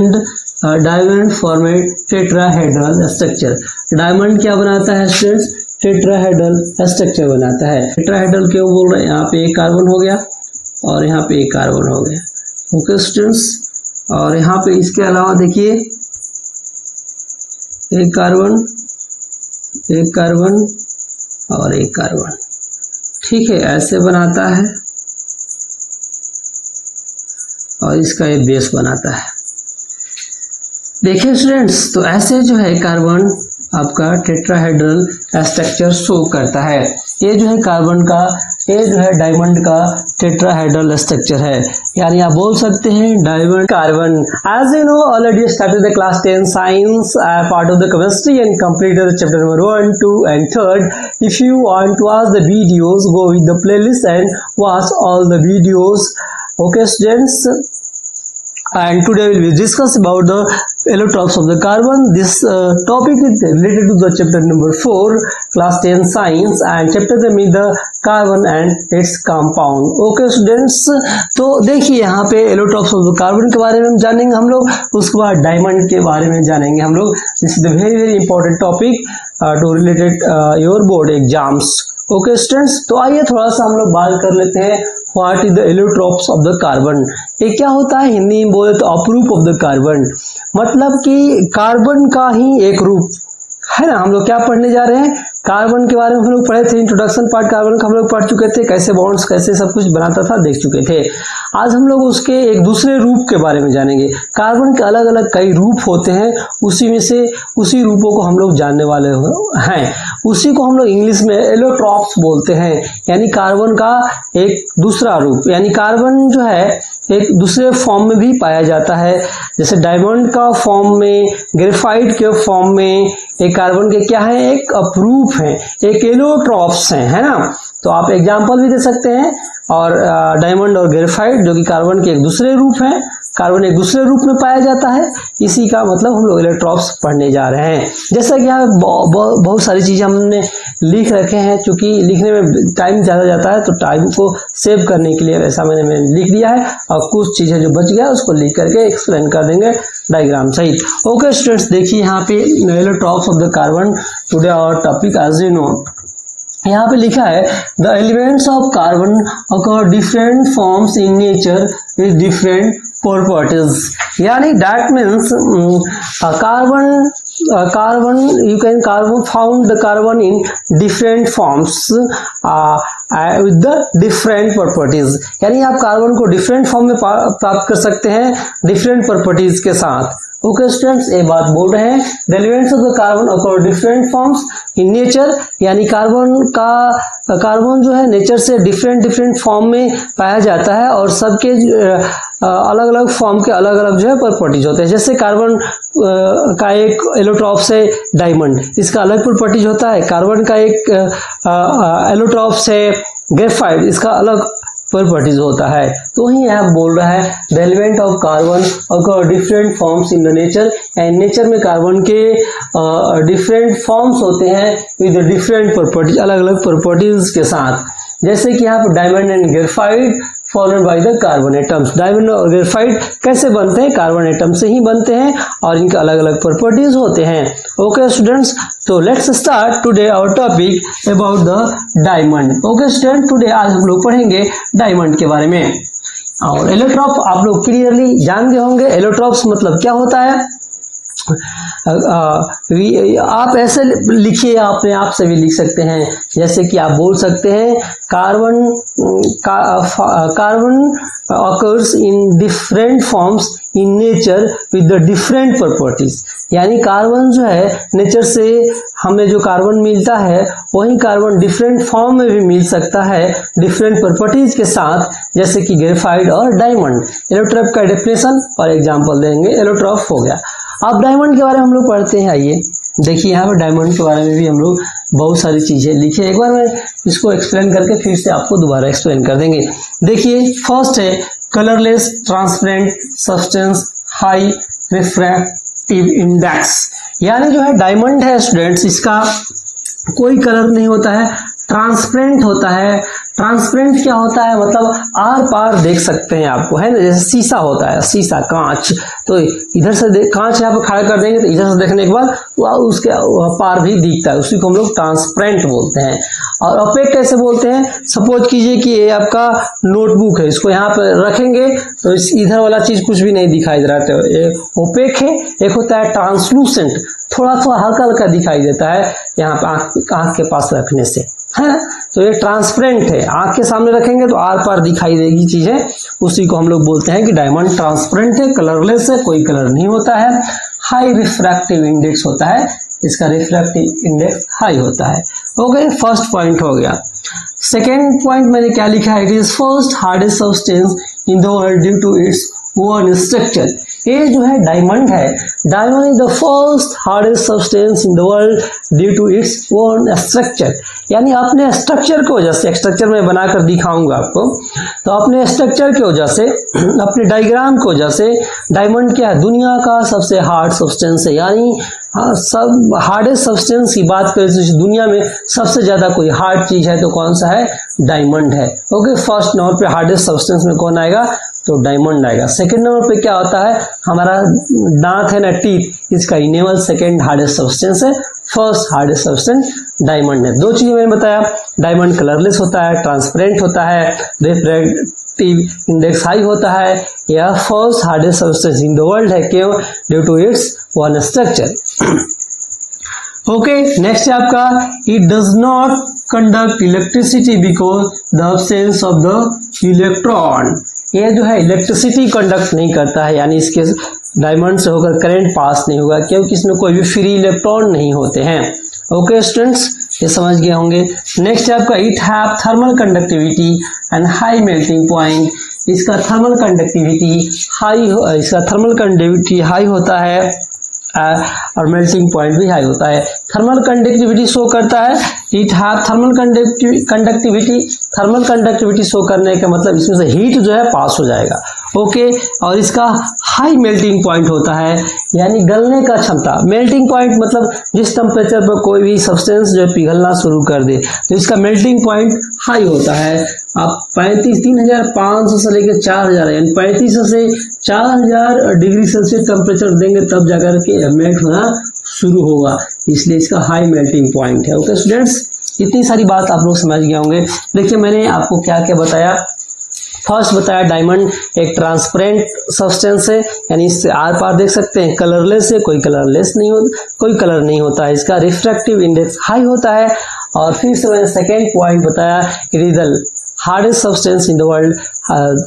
Diamond form ए tetrahedral structure. Diamond क्या बनाता है स्टूडेंट्स? टेट्राहेड्रल स्ट्रक्चर बनाता है। टेट्राहेड्रल क्यों बोल रहे हैं? यहाँ पे एक कार्बन हो गया और यहाँ पे एक कार्बन हो गया। ओके स्टूडेंट्स, और यहाँ पे इसके अलावा देखिए एक कार्बन और एक कार्बन, ठीक है, ऐसे बनाता है और इसका ये बेस बनाता है। देखिए स्टूडेंट्स, तो ऐसे जो है कार्बन आपका टेट्राहेड्रल स्ट्रक्चर शो करता है। ये जो है कार्बन का, ये जो है डायमंड का टेट्राहेड्रल स्ट्रक्चर है, यानी आप बोल सकते हैं diamond carbon. As you know already started the class 10 science part of the chemistry and completed chapter number 1, 2 and 3. If you want to watch the videos, go with the playlist and watch all the videos. Okay students, and today we will discuss about the allotropes of the carbon. This topic is related to the chapter number 4 class 10 science and chapter name is the carbon and its compound. Okay students, तो देखिए यहाँ पे allotropes of the carbon के बारे में हम जानेंगे हम लोग, उसके बाद डायमंड के बारे में जानेंगे हम लोग। This is the very very important topic to related your board exams. Okay students, तो आइए थोड़ा सा हम लोग बात कर लेते हैं what is the allotropes of the carbon. ये क्या होता है? हिंदी में बोले तो अपरूप ऑफ द कार्बन, मतलब कि कार्बन का ही एक रूप है ना। हम लोग क्या पढ़ने जा रहे हैं? कार्बन के बारे में हम लोग पढ़े थे, इंट्रोडक्शन पार्ट कार्बन का हम लोग पढ़ चुके थे, कैसे बॉन्ड्स कैसे सब कुछ बनाता था देख चुके थे। आज हम लोग उसके एक दूसरे रूप के बारे में जानेंगे। कार्बन के अलग अलग कई रूप होते हैं, उसी में से उसी रूपों को हम लोग जानने वाले हैं। उसी को हम लोग इंग्लिश में एलोट्रोप्स बोलते हैं, यानी कार्बन का एक दूसरा रूप। यानी कार्बन जो है एक दूसरे फॉर्म में भी पाया जाता है, जैसे डायमंड का फॉर्म में, ग्रेफाइट के फॉर्म में। एक कार्बन के क्या है? एक अपरूप है, एक एलोट्रोप्स हैं, है ना। तो आप एग्जाम्पल भी दे सकते हैं। और डायमंड और ग्रेफाइट जो कि कार्बन के एक दूसरे रूप हैं, कार्बन एक दूसरे रूप में पाया जाता है, इसी का मतलब हम लोग एलोट्रोप्स पढ़ने जा रहे हैं। जैसा कि यहाँ बहुत सारी चीजें हमने लिख रखे हैं, क्योंकि लिखने में टाइम ज़्यादा जाता है तो टाइम को सेव करने के लिए वैसा मैंने लिख दिया है, और कुछ चीजें जो बच गया उसको लिख करके एक्सप्लेन कर देंगे डायग्राम सहित। ओके स्टूडेंट्स, देखिए यहाँ पे allotropes of the carbon today our topic as you know. यहाँ पे लिखा है the elements of carbon occur different forms in nature with different properties, यानी that means carbon you can found the carbon in different forms with the different properties, यानी आप carbon को different form में प्राप्त कर सकते हैं डिफरेंट प्रॉपर्टीज के साथ। ओके स्टूडेंट्स, ये बात बोल रहे हैं the elements of the carbon occur different forms in nature, यानी कार्बन जो है नेचर से डिफरेंट फॉर्म में पाया जाता है, और सबके अलग अलग फॉर्म के अलग अलग जो है प्रॉपर्टीज होते हैं। जैसे कार्बन का एक एलोट्रोप्स है डायमंड, इसका अलग प्रॉपर्टीज होता है। कार्बन का एक एलोट्रोप्स है ग्रेफाइट, इसका अलग प्रॉपर्टीज होता है। तो वही यहाँ बोल रहा है the element of carbon occur different forms in the nature, and nature में कार्बन के डिफरेंट फॉर्म्स होते हैं विद डिफरेंट प्रॉपर्टीज, अलग अलग प्रॉपर्टीज के साथ। जैसे कि यहाँ पर diamond and graphite formed by the carbon atoms. Diamond और ग्रेफाइट कैसे बनते हैं? कार्बन एटम से ही बनते हैं, और इनके अलग अलग प्रॉपर्टीज होते हैं। ओके स्टूडेंट्स, तो let's start today our topic about the diamond. Okay student, today आज हम लोग पढ़ेंगे डायमंड के बारे में। और एलोट्रोप आप लोग क्लियरली जान गए होंगे, एलोट्रोप्स मतलब क्या होता है। आप ऐसे लिखिए, अपने आप से भी लिख सकते हैं, जैसे कि आप बोल सकते हैं carbon occurs in different forms in nature with the different properties, यानी कार्बन जो है नेचर से हमें जो कार्बन मिलता है वही कार्बन डिफरेंट फॉर्म में भी मिल सकता है डिफरेंट प्रॉपर्टीज के साथ, जैसे कि ग्रेफाइट और डायमंड। एलोट्रोप का डेफिनेशन और एग्जांपल देंगे। एलोट्रोप हो गया। अब डायमंड के बारे में हम लोग पढ़ते हैं। आइए देखिए यहाँ पर डायमंड के बारे में भी हम लोग बहुत सारी चीजें लिखे। एक बार मैं इसको एक्सप्लेन करके फिर से आपको दोबारा एक्सप्लेन कर देंगे। देखिए फर्स्ट है colourless transparent substance high refractive index, यानी जो है डायमंड है स्टूडेंट्स, इसका कोई कलर नहीं होता है, ट्रांसपेरेंट होता है। ट्रांसपेरेंट क्या होता है, मतलब आर पार देख सकते हैं आपको, है ना, जैसे शीशा होता है, शीशा कांच, तो इधर से कांच यहाँ पे खड़ा कर देंगे तो इधर से देखने के बाद वह उसके पार भी दिखता है, उसी को हम लोग ट्रांसपेरेंट बोलते हैं। और ओपेक कैसे बोलते हैं, सपोज कीजिए कि ये आपका नोटबुक है, इसको यहाँ पे रखेंगे तो इस इधर वाला चीज कुछ भी नहीं दिखाई दे रहा है, ये ओपेक है। एक होता है ट्रांसलूसेंट, थोड़ा थोड़ा हल्का हल्का दिखाई देता है यहाँ पे आंख के पास रखने से, है। तो ये ट्रांसपेरेंट है, आंख के सामने रखेंगे तो आर पार दिखाई देगी चीजें, उसी को हम लोग बोलते हैं कि डायमंड ट्रांसपेरेंट है, कलरलेस है, कोई कलर नहीं होता है। हाई रिफ्रैक्टिव इंडेक्स होता है, इसका रिफ्रैक्टिव इंडेक्स हाई होता है। ओके, फर्स्ट पॉइंट हो गया। सेकेंड पॉइंट मैंने क्या लिखा है, it is first hardest substance in the world due to its own structure. ये जो है डायमंड है, diamond is the first hardest substance in the world due to its own structure, यानी अपने स्ट्रक्चर की वजह से, स्ट्रक्चर में बनाकर दिखाऊंगा आपको, तो अपने स्ट्रक्चर की वजह से, अपने डायग्राम की वजह से डायमंड क्या है, दुनिया का सबसे हार्ड सब्सटेंस है। यानी सब हार्डेस्ट सब्सटेंस की बात करें तो दुनिया में सबसे ज्यादा कोई हार्ड चीज है तो कौन सा है, डायमंड है। ओके, फर्स्ट नंबर पे हार्डेस्ट सब्सटेंस में कौन आएगा, तो डायमंड आएगा। सेकंड नंबर पे क्या होता है, हमारा दांत है ना, टीथ, इसका इनेमल सेकंड हार्डेस्ट सब्सटेंस है, फर्स्ट हार्डेस्ट सब्सटेंस डायमंड है। दो चीजें मैंने बताया, डायमंड कलरलेस होता है, ट्रांसपेरेंट होता है, रिफ्रैक्टिव इंडेक्स हाई होता है, यह first hardest substance in the world है, क्यों, due to its one structure. Okay, next है आपका, it does not conduct electricity because the absence of the electron. ये जो है इलेक्ट्रिसिटी कंडक्ट नहीं करता है, यानी इसके डायमंड से होकर करंट पास नहीं होगा, क्योंकि इसमें कोई भी फ्री इलेक्ट्रॉन नहीं होते हैं। ओके स्टूडेंट्स, ये समझ गए होंगे। नेक्स्ट है आपका, it have thermal conductivity and high melting point. इसका थर्मल कंडक्टिविटी हाई होता है और मेल्टिंग पॉइंट भी हाई होता है। थर्मल कंडक्टिविटी शो करता है, it have thermal conductivity show करने का मतलब इसमें से हीट जो है पास हो जाएगा। ओके, और इसका हाई मेल्टिंग पॉइंट होता है, यानी गलने का क्षमता। मेल्टिंग पॉइंट मतलब जिस टेम्परेचर पर कोई भी सब्सटेंस जो है पिघलना शुरू कर दे, तो इसका मेल्टिंग पॉइंट हाई होता है। आप 3,500 से लेकर 4,000, यानी 3500 से 4,000 डिग्री सेल्सियस टेम्परेचर देंगे तब जाकर के मेल्ट होना शुरू होगा, इसलिए इसका हाई मेल्टिंग पॉइंट है। ओके स्टूडेंट्स, इतनी सारी बात आप लोग समझ गए होंगे। देखिए मैंने आपको क्या क्या बताया। फर्स्ट बताया डायमंड एक ट्रांसपेरेंट सब्सटेंस है, यानी इससे आर पार देख सकते हैं, कलरलेस है, कोई कलर नहीं होता है, इसका रिफ्रैक्टिव इंडेक्स हाई होता है। और फिर से मैंने सेकेंड पॉइंट बताया, it is the hardest substance in the world.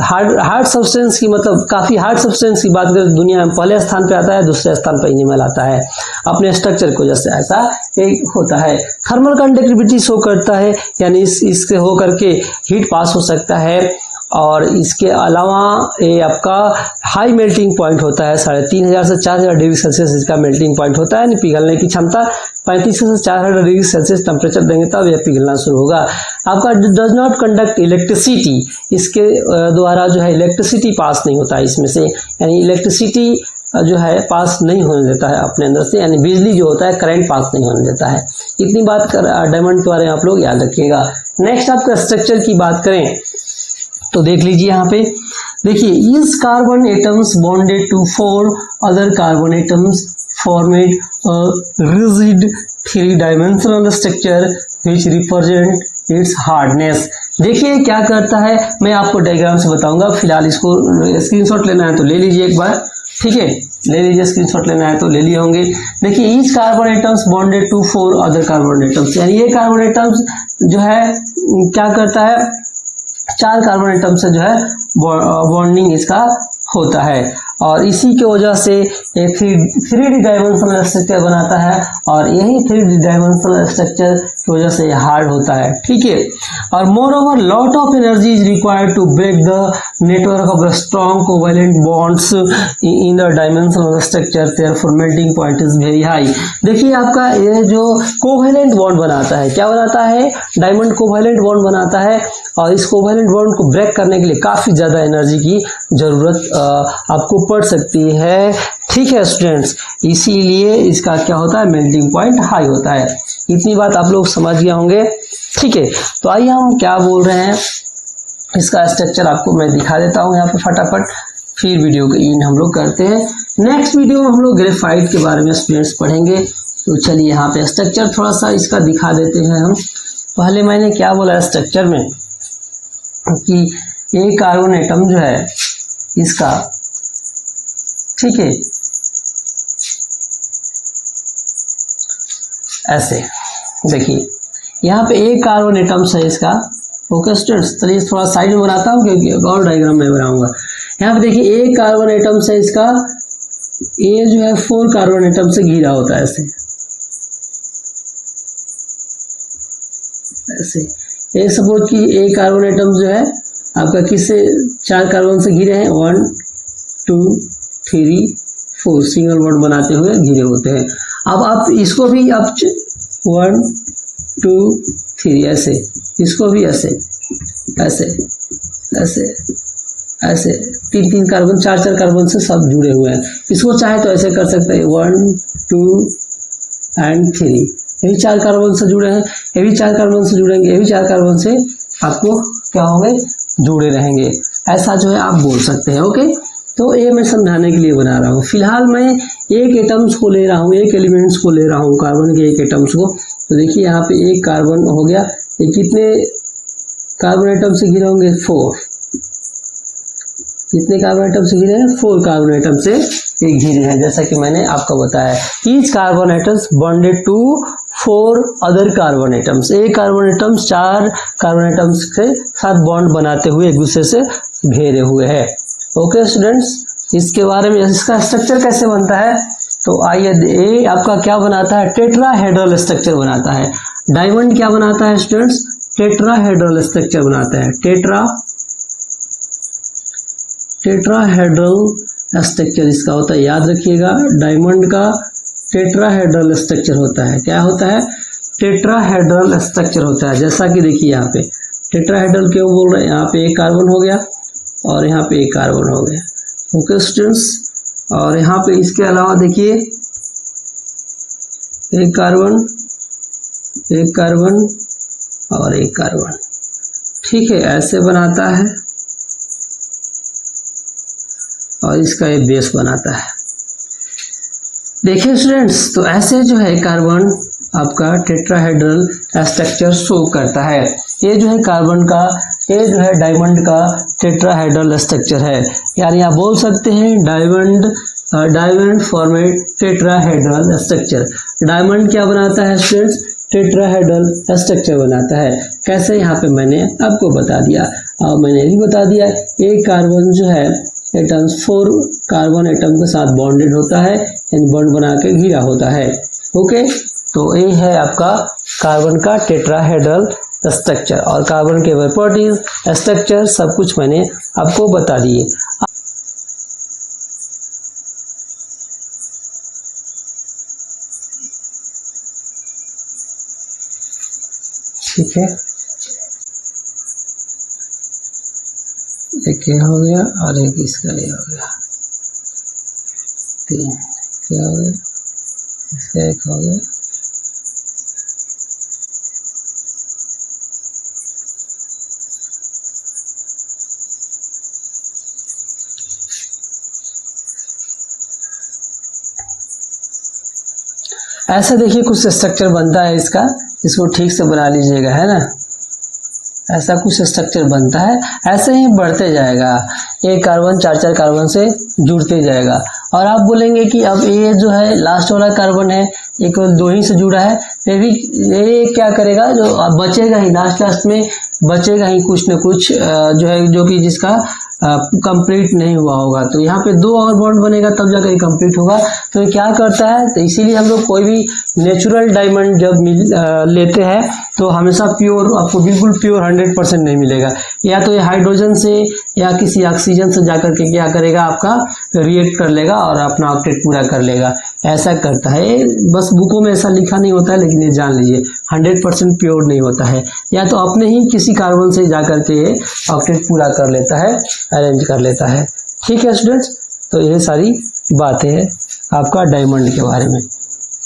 Hard substance की मतलब काफी हार्ड सब्सटेंस की बात करें दुनिया में पहले स्थान पे आता है, दूसरे स्थान पर इनेमल आता है, अपने स्ट्रक्चर को जैसे ऐसा एक होता है। थर्मल कंडक्टिविटी शो करता है, यानी इससे होकर के हीट पास हो सकता है। और इसके अलावा ये आपका हाई मेल्टिंग पॉइंट होता है, 3,500 से 4,000 डिग्री सेल्सियस इसका मेल्टिंग पॉइंट होता है, पिघलने की क्षमता 3500 से 400 डिग्री सेल्सियस टेम्परेचर देंगे तब यह पिघलना शुरू होगा। आपका डज नॉट कंडक्ट इलेक्ट्रिसिटी, इसके द्वारा जो है इलेक्ट्रिसिटी पास नहीं होता है इसमें से, यानी इलेक्ट्रिसिटी जो है पास नहीं होने देता है अपने अंदर से, यानी बिजली जो होता है करंट पास नहीं होने देता है। इतनी बात डायमंड के बारे में आप लोग याद रखिएगा। नेक्स्ट आपका स्ट्रक्चर की बात करें तो देख लीजिए यहाँ पे, देखिए इस carbon atoms bonded to 4 other carbon atoms formed a rigid three dimensional structure which represent its hardness. देखिए क्या करता है, मैं आपको डायग्राम से बताऊंगा, फिलहाल इसको स्क्रीनशॉट लेना है तो ले लीजिए एक बार, ठीक है, ले लीजिए, स्क्रीनशॉट लेना है तो ले लिए होंगे। देखिए each carbon atoms bonded to 4 other carbon atoms, यानी ये कार्बन एटम्स जो है क्या करता है, 4 कार्बन एटम से जो है बॉन्डिंग इसका होता है, और इसी की वजह से ये 3D डायमेंशनल स्ट्रक्चर बनाता है, और यही 3D डायमेंशनल स्ट्रक्चर की वजह से हार्ड होता है, ठीक है। और moreover lot of energy is required to break the network of strong covalent bonds in the dimensional structure, therefore melting point is very high. देखिए आपका ये जो कोवेलेंट बॉन्ड बनाता है, क्या बनाता है, डायमंड कोवेलेंट बॉन्ड बनाता है, और इस कोवेलेंट बॉन्ड को ब्रेक करने के लिए काफी ज्यादा एनर्जी की जरूरत आपको पड़ सकती है, ठीक है स्टूडेंट्स, इसीलिए इसका क्या होता है, मेल्टिंग पॉइंट हाई होता है। इतनी बात आप लोग समझ गए होंगे। ठीक है, तो आइए हम क्या बोल रहे हैं, इसका स्ट्रक्चर आपको मैं दिखा देता हूँ यहाँ पे फटाफट, फिर वीडियो को इन हम लोग करते हैं। नेक्स्ट वीडियो में हम लोग ग्रेफाइट के बारे में स्टूडेंट्स पढ़ेंगे। तो चलिए यहाँ पे स्ट्रक्चर थोड़ा सा इसका दिखा देते हैं हम। पहले मैंने क्या बोला स्ट्रक्चर में कि एक कार्बन एटम जो है इसका, ठीक है, ऐसे देखिए यहाँ पे एक कार्बन एटम्स है इसका। ओके स्टूडेंट्स, चलिए थोड़ा साइड में बनाता हूँ क्योंकि और डायग्राम में बनाऊंगा। यहाँ पे देखिए एक कार्बन एटम्स है इसका, ये जो है 4 कार्बन एटम से घिरा होता है ऐसे ऐसे। ये सपोज कि एक कार्बन एटम जो है आपका किससे 4 कार्बन से घिरे हैं, 1 2 3 4 सिंगल बॉन्ड बनाते हुए घिरे होते हैं। अब आप इसको भी आप 1 2 3 ऐसे, इसको भी ऐसे ऐसे ऐसे ऐसे 3 कार्बन 4 कार्बन से सब जुड़े हुए हैं। इसको चाहे तो ऐसे कर सकते हैं 1 2 एंड 3, ये भी 4 कार्बन से जुड़े हैं, ये भी 4 कार्बन से जुड़ेंगे, ये भी 4 कार्बन से आपको क्या होंगे, जुड़े रहेंगे। ऐसा जो है आप बोल सकते हैं। ओके, तो ये मैं समझाने के लिए बना रहा हूँ। फिलहाल मैं एक एटम्स को ले रहा हूँ, एक एलिमेंट्स को ले रहा हूँ, कार्बन के एक एटम्स को। तो देखिए यहाँ पे एक कार्बन हो गया, ये कितने कार्बन एटम से घिरे होंगे, 4। कितने कार्बन एटम से घिरे हैं, 4 कार्बन एटम से एक घिरे हैं। जैसा कि मैंने आपको बताया, each carbon atoms bonded to 4 other carbon atoms. एक कार्बन एटम्स 4 कार्बन एटम्स के साथ बॉन्ड बनाते हुए एक दूसरे से घेरे हुए हैं। ओके स्टूडेंट्स, इसके बारे में इसका स्ट्रक्चर कैसे बनता है, तो आइए, ये आपका क्या बनाता है, टेट्राहेड्रल स्ट्रक्चर बनाता है। डायमंड क्या बनाता है स्टूडेंट्स, टेट्राहेड्रल स्ट्रक्चर बनाता है। टेट्राहेड्रल स्ट्रक्चर इसका होता है, याद रखिएगा। डायमंड का टेट्राहेड्रल स्ट्रक्चर होता है। क्या होता है, टेट्राहेड्रल स्ट्रक्चर होता है। जैसा कि देखिए यहाँ पे टेट्राहेड्रल क्यों बोल रहे हैं, यहाँ पे एक कार्बन हो गया और यहाँ पे एक कार्बन हो गया। ओके स्टूडेंट्स, और यहाँ पे इसके अलावा देखिए एक कार्बन और एक कार्बन, ठीक है, ऐसे बनाता है और इसका ये बेस बनाता है। देखिए स्टूडेंट्स, तो ऐसे जो है कार्बन आपका टेट्राहेड्रल स्ट्रक्चर शो करता है। ये जो है कार्बन का, ये जो है डायमंड का टेट्राहेड्रल स्ट्रक्चर है। यानी आप बोल सकते हैं डायमंड फॉर्म ए टेट्राहेड्रल स्ट्रक्चर। डायमंड क्या बनाता है स्टूडेंट्स, टेट्राहेड्रल स्ट्रक्चर बनाता है। कैसे, यहाँ पे मैंने आपको बता दिया, और मैंने भी बता दिया, एक कार्बन जो है एटम्स 4 कार्बन एटम के साथ बॉन्डेड होता है, यानी बॉन्ड बना के घिरा होता है। ओके, तो ये है आपका कार्बन का टेट्राहेड्रल स्ट्रक्चर, और कार्बन के प्रॉपर्टीज, स्ट्रक्चर, सब कुछ मैंने आपको बता दिए। ठीक है, एक ये हो गया और एक इसका ये हो गया, 3 क्या हो गया, इसका एक हो गया। ऐसा देखिए कुछ स्ट्रक्चर बनता है इसका, इसको ठीक से बना लीजिएगा, है ना। ऐसा कुछ स्ट्रक्चर बनता है, ऐसे ही बढ़ते जाएगा, एक कार्बन 4 कार्बन से जुड़ते जाएगा। और आप बोलेंगे कि अब ये जो है लास्ट वाला कार्बन है, ये केवल 2 ही से जुड़ा है, ये क्या करेगा, जो बचेगा ही लास्ट में, बचेगा ही कुछ न कुछ जो है, जो कि जिसका कंप्लीट नहीं हुआ होगा। तो यहाँ पे 2 और बॉन्ड बनेगा तब जाकर कंप्लीट होगा। तो ये क्या करता है, तो इसीलिए हम लोग कोई भी नेचुरल डायमंड जब लेते हैं तो हमेशा प्योर, आपको बिल्कुल प्योर 100% नहीं मिलेगा। या तो ये हाइड्रोजन से या किसी ऑक्सीजन से जाकर के क्या करेगा, आपका रिएक्ट कर लेगा और अपना ऑक्टेट पूरा कर लेगा। ऐसा करता है, बस बुकों में ऐसा लिखा नहीं होता है, लेकिन ये जान लीजिए 100% प्योर नहीं होता है। या तो अपने ही किसी कार्बन से जाकर के ऑक्टेट पूरा कर लेता है, अरेंज कर लेता है। ठीक है स्टूडेंट्स, तो ये सारी बातें हैं आपका डायमंड के बारे में।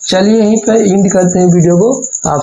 चलिए यहीं पर एंड करते हैं वीडियो को। आप